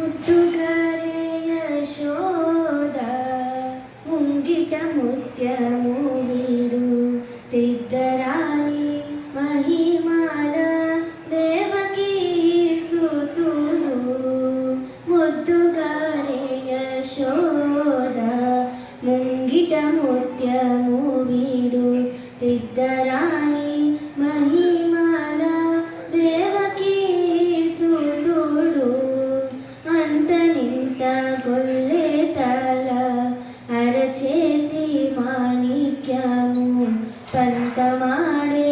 ముద్దుగారే యశోద ముంగిట ముత్యము వీడు తిద్దరాని మహిమాల దేవకీ సుతుడు ముద్దుగారే యశోద ముంగిట ముత్యము వీడు తిద్దరాని మహిమాల దేవకీ సుతుడు అంతనింత గొల్లె తల అరచేతి మాణిక్యము పంతమాడే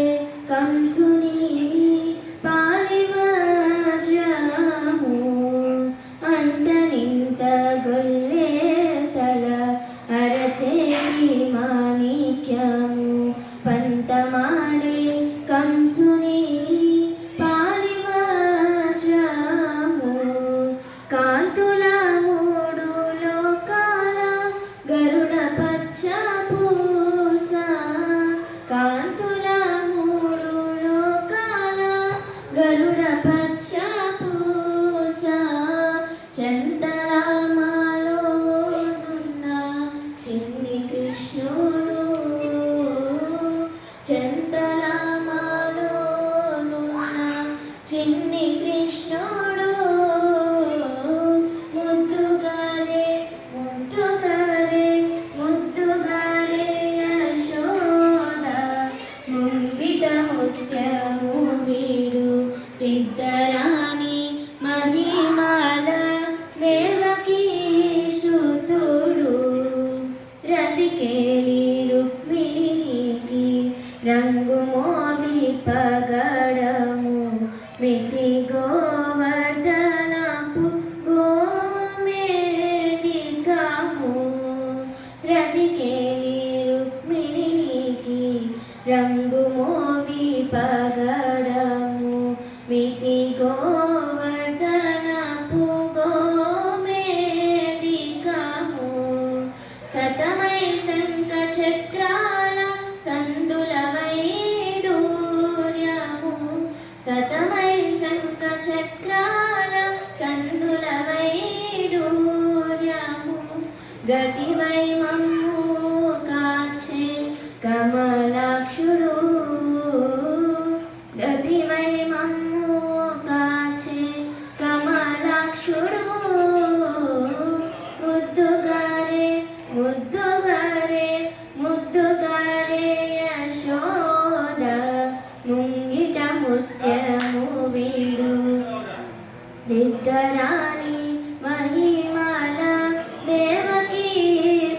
కంసుని పాలివజ్రము అంతనింత గొల్లె తల అరచేతి మాణిక్యము పంతమాడే కంసుని పాలివజ్రము కాంతుల మూడు లోకాల గరుడ పచ్చ పూస కాంతుల మూడు లోకాల గరుడ పచ్చ పూస చందరామాలోనున్న చిన్ని కృష్ణుడు చందరామాలోనున్న చిన్ని కృష్ణుడు ముద్దుగారే ముద్దుగారే ముద్దుగారే యశోద ముంగిట ముత్యము వీడు తిద్దరాని మహిమాల దేవకీ సుతుడు రతికేలి రుక్మిణికి రంగు మోవి పగడము మితి గోవర్ధనపు గోమేదికము రతికేలి రుక్మిణికి రంగు మోవి పగడము మితి గోవర్ధనపు గోమేదికము సతమై శంఖ చక్రాల సందుల వైడూర్యము సతమై శంఖ చక్రాల సందుల వైడూర్యము గతివై మమ్ము కాచే కమలాక్షుడు గతివై మమ్ము కాచే కమలాక్షుడు ముద్దుగారే ముద్దుగారే ముద్దుగారే యశోద ముంగిట ముత్యము వీడు దిద్దరాని మహిమాల దేవకీ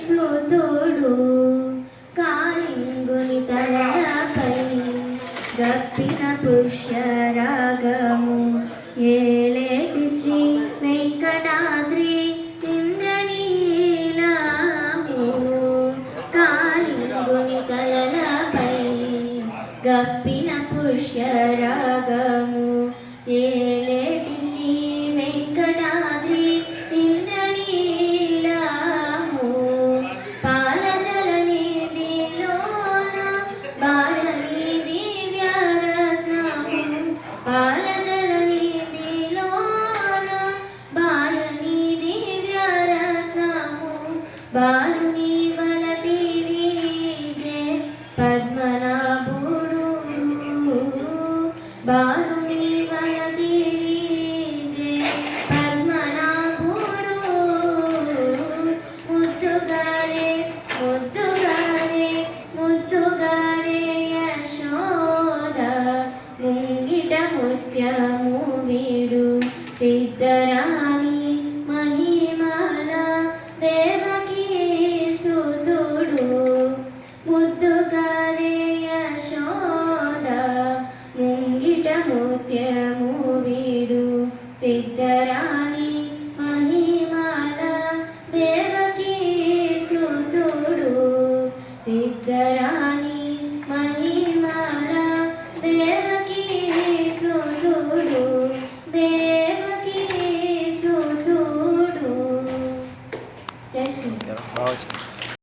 సుతుడు కాళింగుని తలపై గప్పిన పుష్యరాగము ఏలేటి శ్రీ వెంకటాద్రి ఇంద్రనీలము కాళింగుని తలపై గప్పిన పుష్యరాగము ఏలేటి శ్రీ వెంకటాద్రి ఇంద్రనీలము పాలజల నిధిలోన బాలని దివ్యరత్నము పాలజల నిధిలోన బాలని దివ్యరత్నము బాలుని వలతిరిగే పద్మనాభుడు బాలుని వలతిరిగే పద్మనాభుడు ముద్దుగారే ముద్దుగారే ముద్దుగారే యశోద ముంగిట ముత్యము వీడు తిద్దరాని మహిమాల దేవకీ సుతుడు ముద్దుగారే యశోద ముంగిట ముత్యము వీడు తిద్దరాని మహిమాల దేవకీ సుతుడు తిద్దరా